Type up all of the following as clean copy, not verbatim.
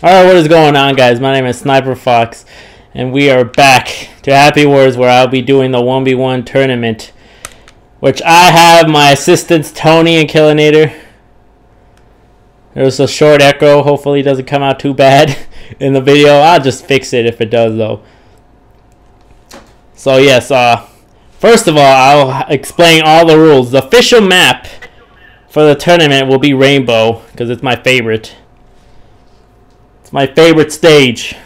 Alright, what is going on, guys? My name is XSniperFoxXz, and we are back to Happy Wars, where I'll be doing the 1v1 tournament, which I have my assistants Tony and Killinator. There's a short echo. Hopefully it doesn't come out too bad in the video. I'll just fix it if it does, though. So yes, first of all, I'll explain all the rules. The official map for the tournament will be Rainbow, because it's my favorite. My favorite stage.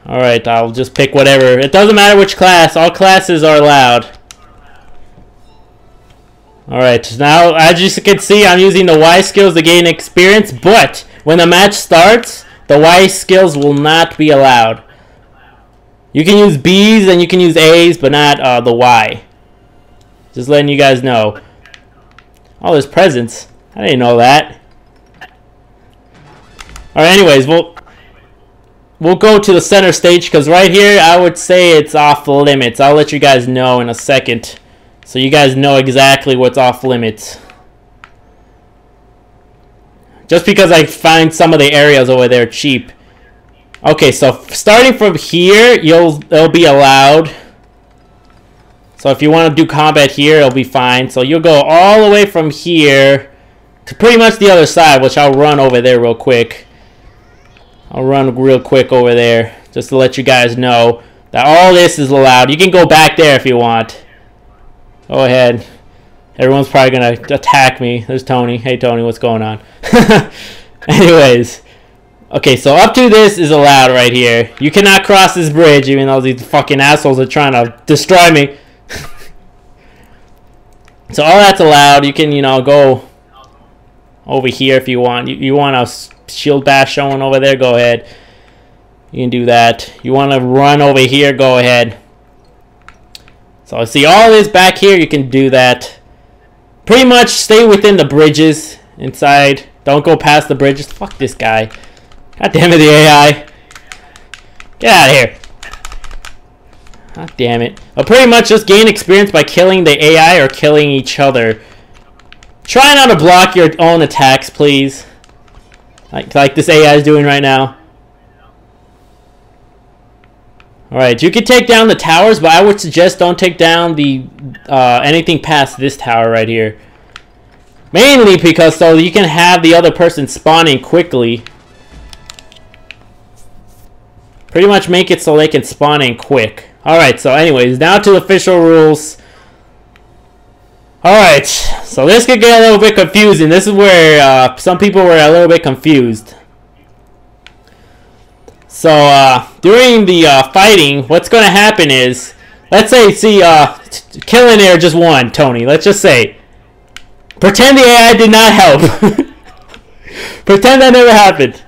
Alright, I'll just pick whatever. It doesn't matter which class. All classes are allowed. Alright, now as you can see, I'm using the Y skills to gain experience, but when the match starts, the Y skills will not be allowed. You can use B's and you can use A's, but not the Y. Just letting you guys know. Oh, there's presents. I didn't know that. Alright, anyways, we'll go to the center stage, because right here I would say it's off limits. I'll let you guys know in a second, so you guys know exactly what's off limits. Just because I find some of the areas over there cheap. Okay, so starting from here, it'll be allowed. So if you want to do combat here, it'll be fine. So you'll go all the way from here to pretty much the other side, which I'll run over there real quick. I'll run real quick over there just to let you guys know that all this is allowed. You can go back there if you want. Go ahead. Everyone's probably going to attack me. There's Tony. Hey, Tony, what's going on? Anyways. Okay, so up to this is allowed right here. You cannot cross this bridge, even though these fucking assholes are trying to destroy me. So all that's allowed. You can, go over here if you want. You want a shield bash showing over there, go ahead. You can do that. You want to run over here, go ahead. So see all this back here, you can do that. Pretty much stay within the bridges inside. Don't go past the bridges. Fuck this guy. God damn it, the AI. Get out of here. God damn it. But pretty much just gain experience by killing the AI or killing each other. Try not to block your own attacks, please. Like this AI is doing right now. Alright, you can take down the towers, but I would suggest don't take down the anything past this tower right here. Mainly because so you can have the other person spawning quickly. Pretty much make it so they can spawn in quick. Alright, so anyways, now to official rules. Alright, so this could get a little bit confusing. This is where some people were a little bit confused. So, during the fighting, what's going to happen is, let's say, Killinator just won, Tony. Let's just say. Pretend the AI did not help. Pretend that never happened.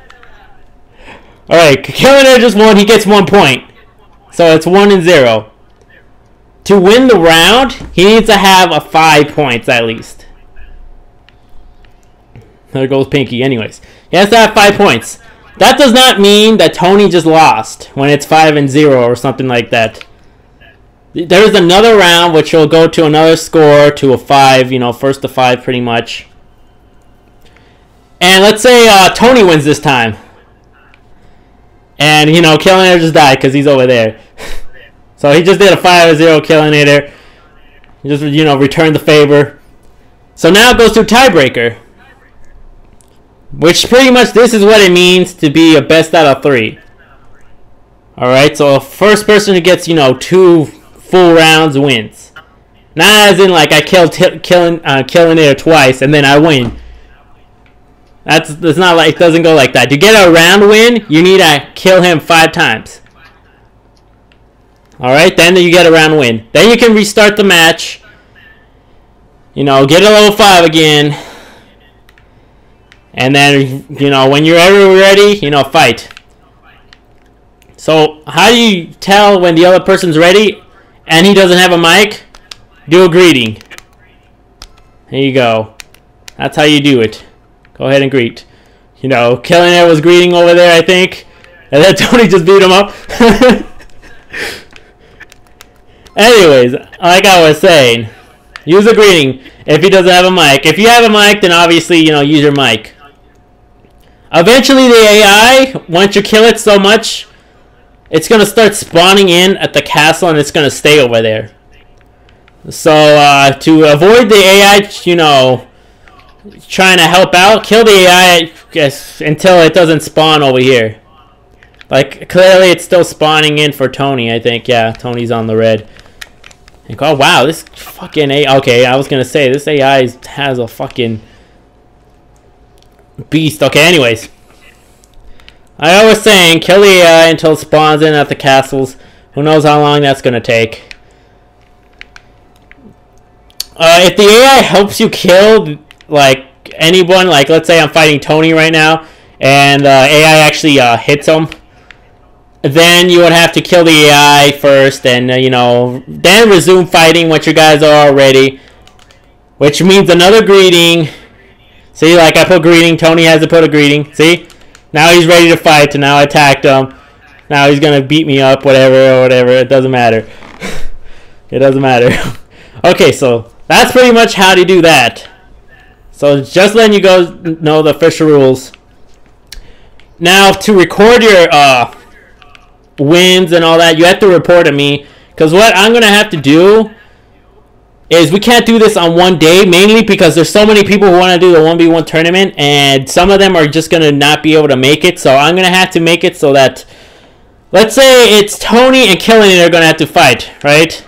Alright, Killinator just won, he gets 1 point. So it's 1-0. To win the round, he needs to have 5 points at least. There goes Pinky. Anyways, he has to have 5 points. That does not mean that Tony just lost when it's 5-0 or something like that. There's another round which will go to another score to a 5, first to 5 pretty much. And let's say Tony wins this time. And, Killinator just died because he's over there. So he just did a 5-0 Killinator. He just, returned the favor. So now it goes to tiebreaker. Which pretty much this is what it means to be a best out of 3. Alright, so first person who gets, 2 full rounds wins. Not as in like I killed Killinator twice and then I win. That's not like, it doesn't go like that. To get a round win, you need to kill him 5 times. Alright, then you get a round win. Then you can restart the match. Get a level 5 again. And then, when you're ever ready, fight. So, how do you tell when the other person's ready and he doesn't have a mic? Do a greeting. There you go. That's how you do it. Go ahead and greet. Killinator was greeting over there, I think. And then Tony just beat him up. Anyways, like I was saying, use a greeting if he doesn't have a mic. If you have a mic, then obviously, use your mic. Eventually the AI, once you kill it so much, it's going to start spawning in at the castle and it's going to stay over there. So to avoid the AI, you know, trying to help out, kill the AI until it doesn't spawn over here. Like, clearly it's still spawning in for Tony, I think. Yeah, Tony's on the red. And, oh, wow, this fucking AI... Okay, I was going to say, this AI has a fucking beast. Okay, anyways. I was saying, kill the AI until it spawns in at the castles. Who knows how long that's going to take. If the AI helps you kill, like, anyone, like, let's say I'm fighting Tony right now, and AI actually hits him, then you would have to kill the AI first, and, you know, then resume fighting once you guys are all ready, which means another greeting. See, like, I put greeting, Tony has to put a greeting, see? Now he's ready to fight, and now I attacked him. Now he's gonna beat me up, whatever, it doesn't matter. It doesn't matter. Okay, so that's pretty much how to do that. So just letting you guys know the official rules. Now to record your wins and all that, you have to report to me. Because what I'm going to have to do is we can't do this on one day. Mainly because there's so many people who want to do the 1v1 tournament. And some of them are just going to not be able to make it. So I'm going to have to make it so that, let's say it's Tony and Killing It are going to have to fight, right?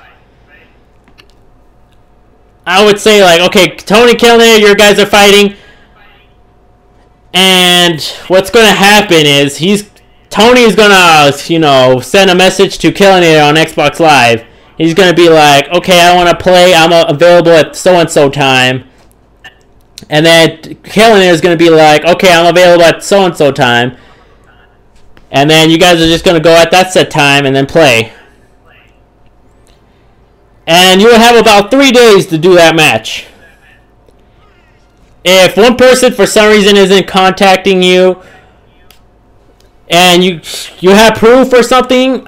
I would say, like, okay, Tony, Killing It, your guys are fighting. And what's going to happen is Tony is going to, you know, send a message to Killing It on Xbox Live. He's going to be like, okay, I want to play. I'm available at so-and-so time. And then Killing It is going to be like, okay, I'm available at so-and-so time. And then you guys are just going to go at that set time and then play. And you will have about 3 days to do that match. If one person for some reason isn't contacting you, and you have proof or something,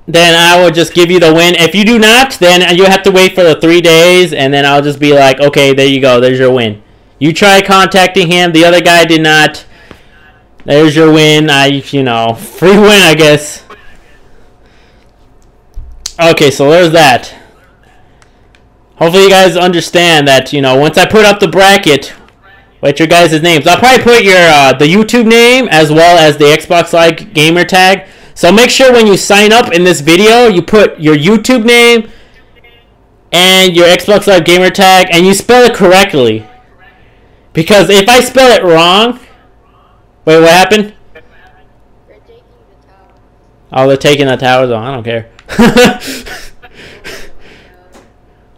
then I will just give you the win. If you do not, then you have to wait for the 3 days, and then I'll just be like, okay, there you go, there's your win. You try contacting him, the other guy did not. There's your win. You know, free win, I guess. Okay, so there's that. Hopefully you guys understand that, you know, once I put up the bracket with your guys' names, I'll probably put your the YouTube name as well as the Xbox Live gamer tag. So make sure when you sign up in this video, you put your YouTube name and your Xbox Live gamer tag, and you spell it correctly. Because if I spell it wrong... Wait, what happened? They're taking the towers. Oh, they're taking the towers? Oh, I don't care.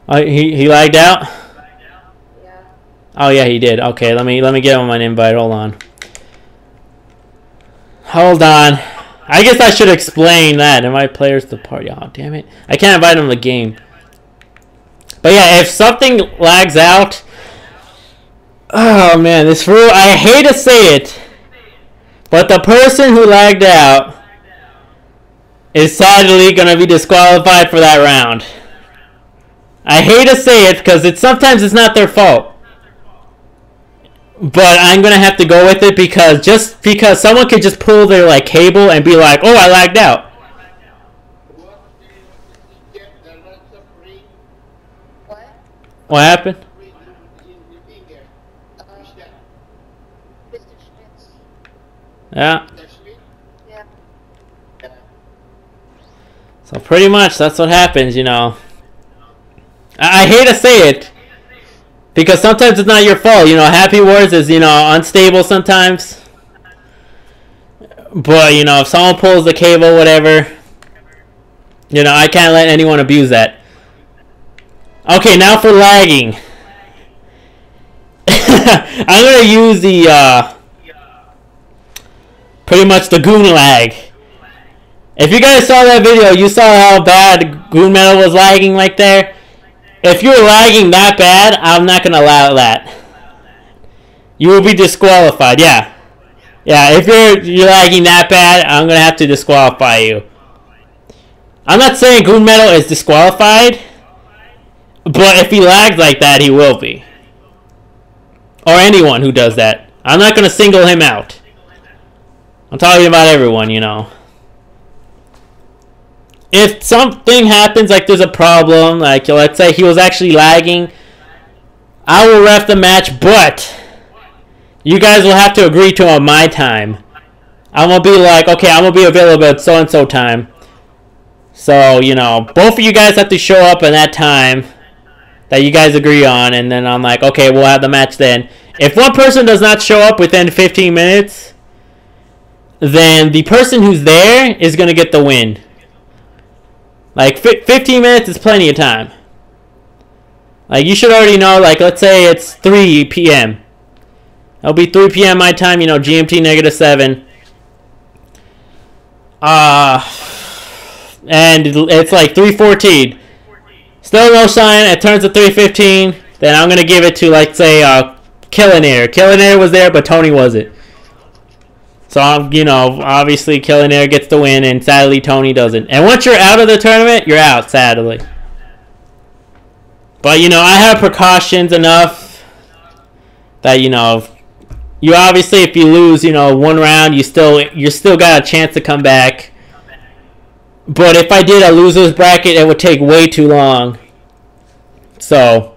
Oh, he lagged out? Yeah. Oh yeah, he did. Okay, let me get him an invite. Hold on. I guess I should explain that. Invite players to the party. Oh, damn it. I can't invite them to the game. But yeah, if something lags out... Oh man, this rule, I hate to say it, but the person who lagged out is sadly going to be disqualified for that round. I hate to say it because sometimes it's not their fault. But I'm going to have to go with it because someone could just pull their like cable and be like, oh, I lagged out. What happened? Yeah. Yeah. So pretty much that's what happens, you know. I hate to say it, because sometimes it's not your fault. You know, Happy Wars is, you know, unstable sometimes. But, you know, if someone pulls the cable, whatever, you know, I can't let anyone abuse that. Okay, now for lagging. I'm going to use the, pretty much the goon lag. If you guys saw that video, you saw how bad Goon Metal was lagging right there. If you're lagging that bad, I'm not going to allow that. You will be disqualified, yeah. Yeah, if you're lagging that bad, I'm going to have to disqualify you. I'm not saying Goon Metal is disqualified, but if he lags like that, he will be. Or anyone who does that. I'm not going to single him out. I'm talking about everyone, you know. If something happens, like there's a problem, like let's say he was actually lagging, I will ref the match, but you guys will have to agree to on my time. I'm going to be like, okay, I'm going to be available at so-and-so time. So, you know, both of you guys have to show up at that time that you guys agree on, and then I'm like, okay, we'll have the match then. If one person does not show up within 15 minutes, then the person who's there is going to get the win. Like, 15 minutes is plenty of time. Like, you should already know, like, let's say it's 3 p.m. It'll be 3 p.m. my time, you know, GMT -7. And it's like 3:14. Still no sign. It turns to 3:15. Then I'm going to give it to, like, say, Killinair. Killinair was there, but Tony wasn't. So, you know, obviously Killinair gets the win, and sadly Tony doesn't. And once you're out of the tournament, you're out, sadly. But, you know, I have precautions enough that, you know, you obviously, if you lose, you know, one round, you still got a chance to come back. But if I did a loser's bracket, it would take way too long. So,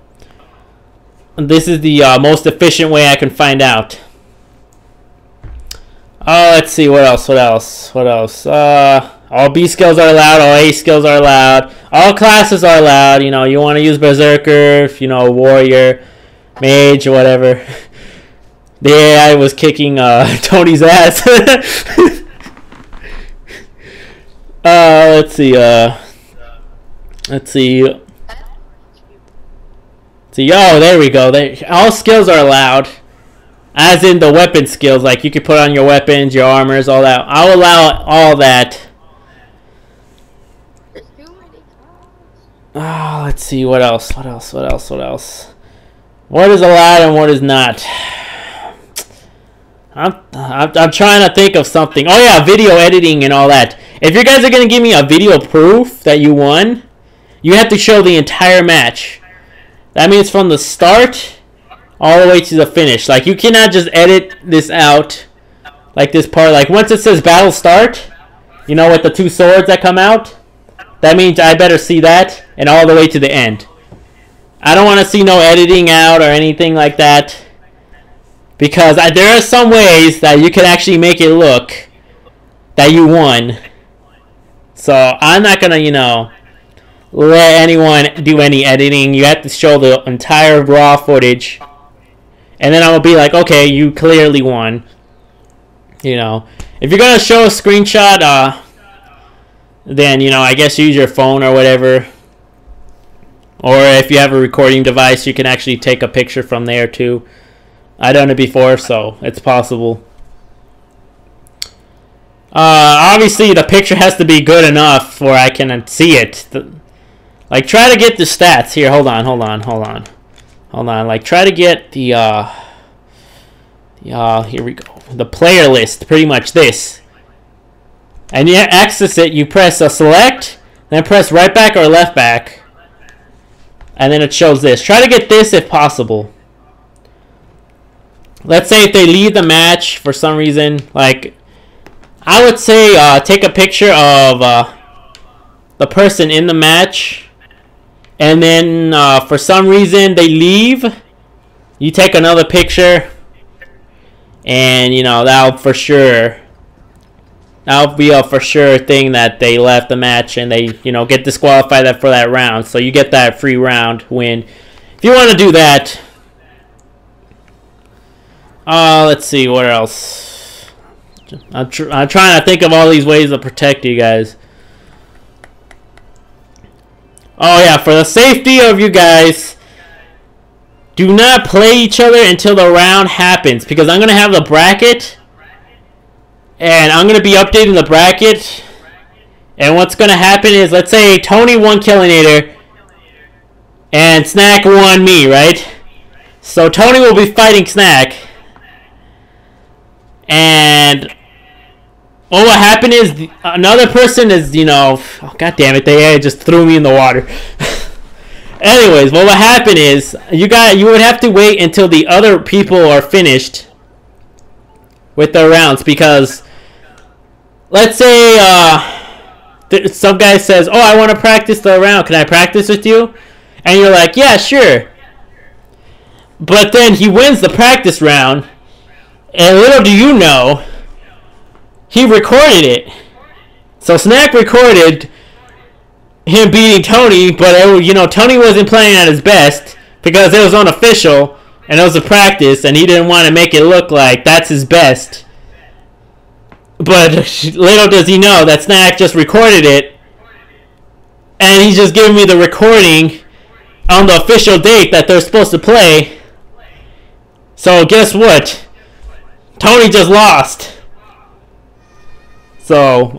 this is the most efficient way I can find out. Let's see, what else? All B skills are allowed, all A skills are allowed, all classes are allowed. You know, you want to use Berserker, you know, Warrior, Mage, or whatever. The AI was kicking Tony's ass. Let's see. Oh, there we go. All skills are allowed. As in the weapon skills, like you can put on your weapons, your armors, all that. I'll allow all that. Oh, let's see, what else? What is allowed and what is not? I'm trying to think of something. Oh yeah, video editing and all that. If you guys are going to give me a video proof that you won, you have to show the entire match. That means from the start all the way to the finish. Like, you cannot just edit this out, like this part. Like, once it says battle start, you know, with the two swords that come out, that means I better see that, and all the way to the end. I don't want to see no editing out or anything like that, because there are some ways that you can actually make it look that you won. So I'm not gonna, you know, let anyone do any editing. You have to show the entire raw footage. And then I'm going to be like, okay, you clearly won. You know, if you're going to show a screenshot, then, you know, I guess use your phone or whatever. Or if you have a recording device, you can actually take a picture from there too. I've done it before, so it's possible. Obviously, the picture has to be good enough where I can see it. Like, try to get the stats. Here, hold on. Like, try to get the, here we go. The player list, pretty much this. And you access it, you press a select, then press right back or left back. And then it shows this. Try to get this if possible. Let's say if they leave the match for some reason, like, I would say take a picture of the person in the match. And then, for some reason, they leave. You take another picture. And, you know, that'll be a for sure thing that they left the match and they, you know, get disqualified for that round. So you get that free round win. If you want to do that. Let's see, what else? I'm trying to think of all these ways to protect you guys. Oh yeah, for the safety of you guys, do not play each other until the round happens, because I'm going to have the bracket, and I'm going to be updating the bracket, and what's going to happen is, let's say Tony won Killinator, and Snack won me, right? So Tony will be fighting Snack, and what will happen is another person is, you know, oh, god damn it, they just threw me in the water. Anyways, what will happen is you would have to wait until the other people are finished, with the rounds, because let's say some guy says, oh, I want to practice the round, can I practice with you? And you're like, yeah, sure. But then he wins the practice round, and little do you know, he recorded it. So Snack recorded him beating Tony, but Tony wasn't playing at his best because it was unofficial and it was a practice, and he didn't want to make it look like that's his best. But little does he know that Snack just recorded it, and he's just giving me the recording on the official date that they're supposed to play. So guess what? Tony just lost. So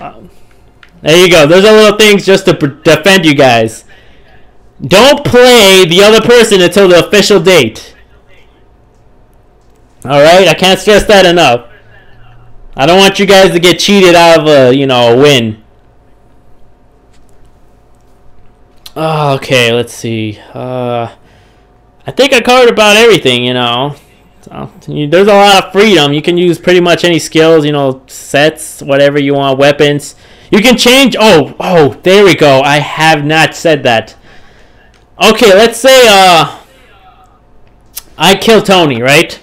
there you go. There's a little things just to defend you guys. Don't play the other person until the official date. Alright? I can't stress that enough. I don't want you guys to get cheated out of a win. Oh, okay, let's see. I think I covered about everything, So, there's a lot of freedom. You can use pretty much any skills, sets, whatever you want, weapons. You can change. Oh, there we go. I have not said that. Okay, let's say I kill Tony, right?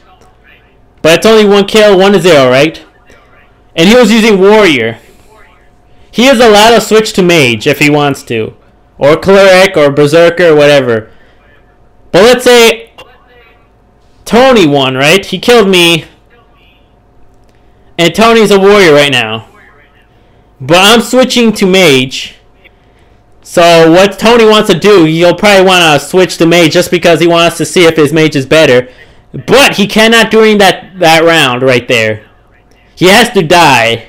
But it's only 1 kill, 1-0, right? And he was using warrior. He is allowed to switch to mage if he wants to, or cleric, or berserker, or whatever. But let's say Tony won, right? He killed me, and Tony's a warrior right now. But I'm switching to mage. So what Tony wants to do, he'll probably want to switch to mage just because he wants to see if his mage is better. But he cannot during that round right there. He has to die.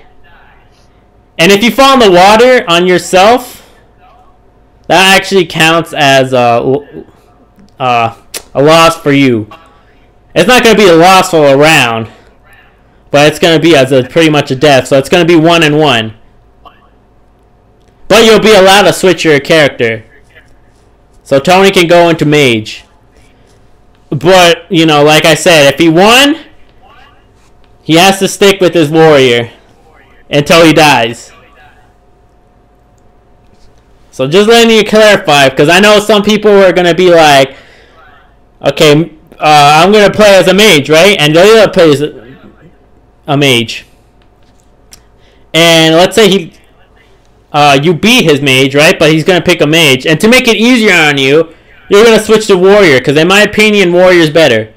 And if you fall in the water on yourself, that actually counts as a loss for you. It's not going to be a loss for a round, but it's going to be as pretty much a death. So it's going to be 1-1. But you'll be allowed to switch your character. So Tony can go into mage. But, like I said, if he won, he has to stick with his warrior until he dies. So just letting you clarify, because I know some people are going to be like, okay, I'm going to play as a mage, right? And the other plays a mage. And let's say you beat his mage, right? But he's going to pick a mage. And to make it easier on you, you're going to switch to warrior, because in my opinion, warrior's better.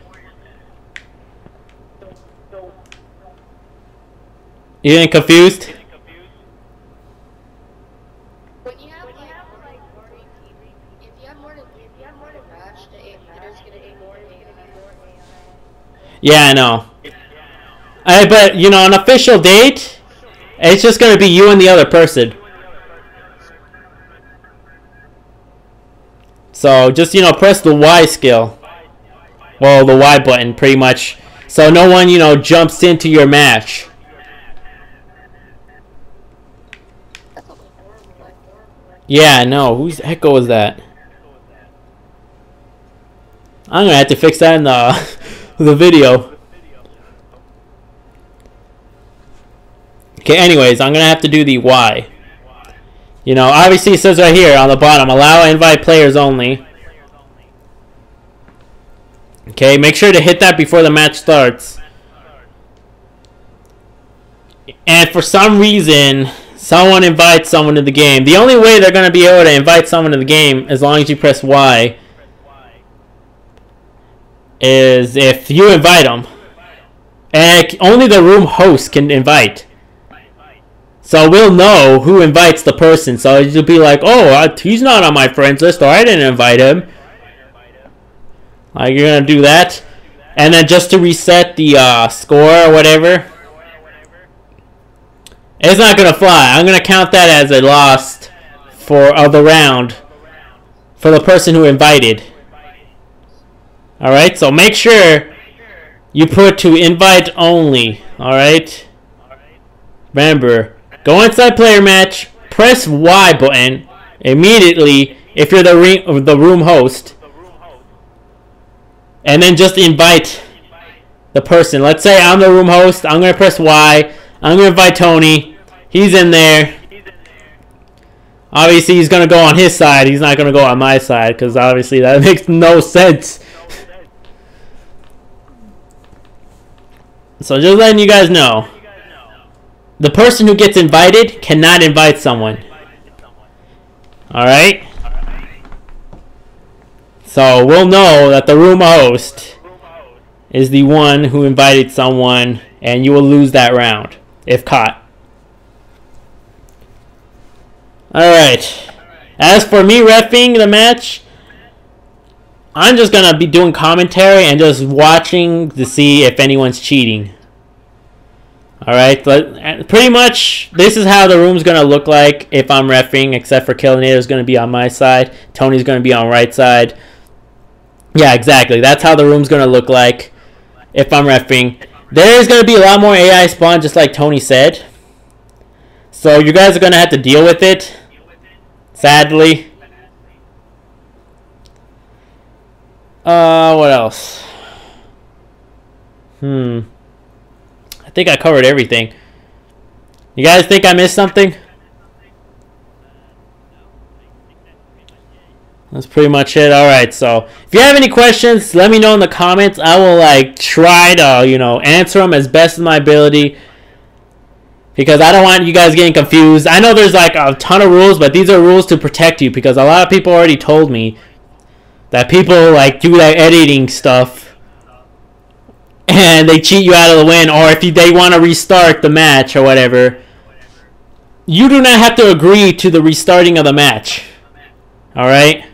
You getting confused? When you have if you have more than match, there's gonna be more AI. Yeah, I know. But an official date, it's just gonna be you and the other person. So just press the Y skill. Well, the Y button pretty much. So no one jumps into your match. Yeah, no. Whose echo is that? I'm gonna have to fix that in the video. Okay, anyways, I'm gonna have to do the Y. Obviously it says right here on the bottom, allow invite players only. Okay, make sure to hit that before the match starts. And for some reason, someone invites someone to the game. The only way they're going to be able to invite someone to the game, as long as you press Y, is if you invite them. And only the room host can invite. So we'll know who invites the person. So you'll be like, oh, he's not on my friends list, or I didn't invite him. Like, you're going to do that. And then just to reset the score or whatever, it's not going to fly. I'm going to count that as a loss of the round for the person who invited. Alright, so make sure you put to invite only. Alright? Remember, go inside player match, press Y button immediately if you're the room host, and then just invite the person. Let's say I'm the room host. I'm going to press Y. I'm going to invite Tony. He's in there. Obviously, he's going to go on his side. He's not going to go on my side because obviously that makes no sense. So just letting you guys know. The person who gets invited cannot invite someone. Alright? So we'll know that the room host is the one who invited someone, and you will lose that round if caught. Alright. As for me reffing the match, I'm just going to be doing commentary and just watching to see if anyone's cheating. Alright, pretty much this is how the room's going to look like if I'm reffing, except for Killinator's going to be on my side. Tony's going to be on right side. Yeah, exactly. That's how the room's going to look like if I'm reffing. There is going to be a lot more AI spawn, just like Tony said. So you guys are going to have to deal with it, sadly. What else? I think I covered everything. You guys think I missed something? That's pretty much it. Alright, so if you have any questions, let me know in the comments. I will try to, answer them as best as my ability. Because I don't want you guys getting confused. I know there's a ton of rules, but these are rules to protect you. Because a lot of people already told me that people do that editing stuff. And they cheat you out of the win, or if they want to restart the match or whatever, you do not have to agree to the restarting of the match. Alright?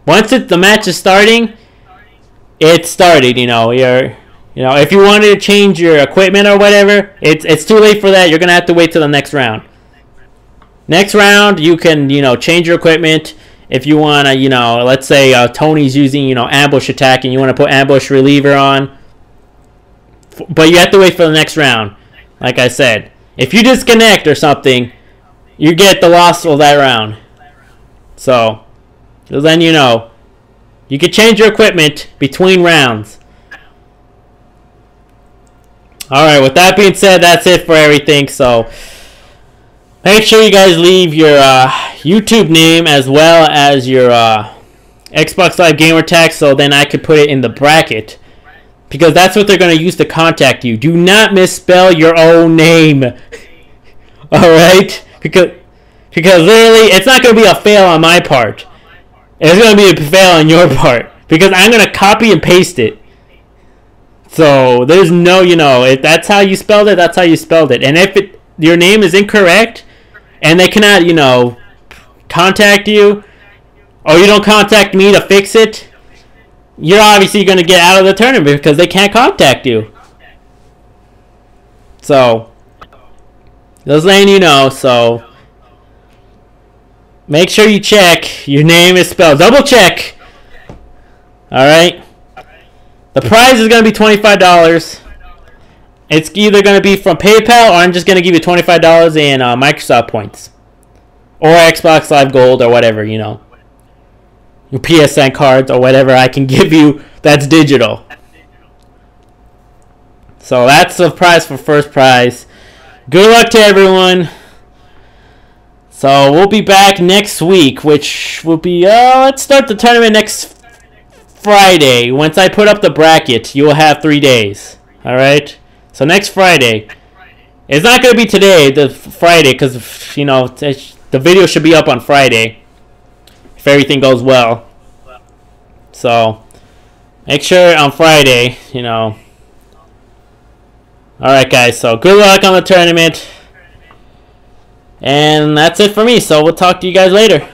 Once the match is starting, it's started, if you wanted to change your equipment or whatever, it's too late for that. You're going to have to wait till the next round. Next round, you can, change your equipment. If you want to, let's say Tony's using, ambush attack and you want to put ambush reliever on. But you have to wait for the next round. Like I said, if you disconnect or something, you get the loss of that round. So, just letting you know, you can change your equipment between rounds. Alright, with that being said, that's it for everything. So, make sure you guys leave your YouTube name as well as your Xbox Live gamer tag, so then I could put it in the bracket. Because that's what they're going to use to contact you. Do not misspell your own name. Alright? Because literally, it's not going to be a fail on my part. It's going to be a fail on your part. Because I'm going to copy and paste it. So, there's no, if that's how you spelled it, that's how you spelled it. And if your name is incorrect, and they cannot, contact you, or you don't contact me to fix it, you're obviously going to get out of the tournament because they can't contact you. So, just letting you know. So, make sure you check your name is spelled. Double check. Alright? The prize is going to be $25. It's either going to be from PayPal or I'm just going to give you $25 in Microsoft points. Or Xbox Live Gold or whatever, Your PSN cards or whatever I can give you that's digital. So that's the prize for first prize. Good luck to everyone. So we'll be back next week, which will be, let's start the tournament next Friday. Once I put up the bracket, you will have 3 days. Alright? So next Friday. It's not going to be today, the Friday, because, the video should be up on Friday. If everything goes well. So, make sure on Friday, Alright guys, so good luck on the tournament. And that's it for me, so we'll talk to you guys later.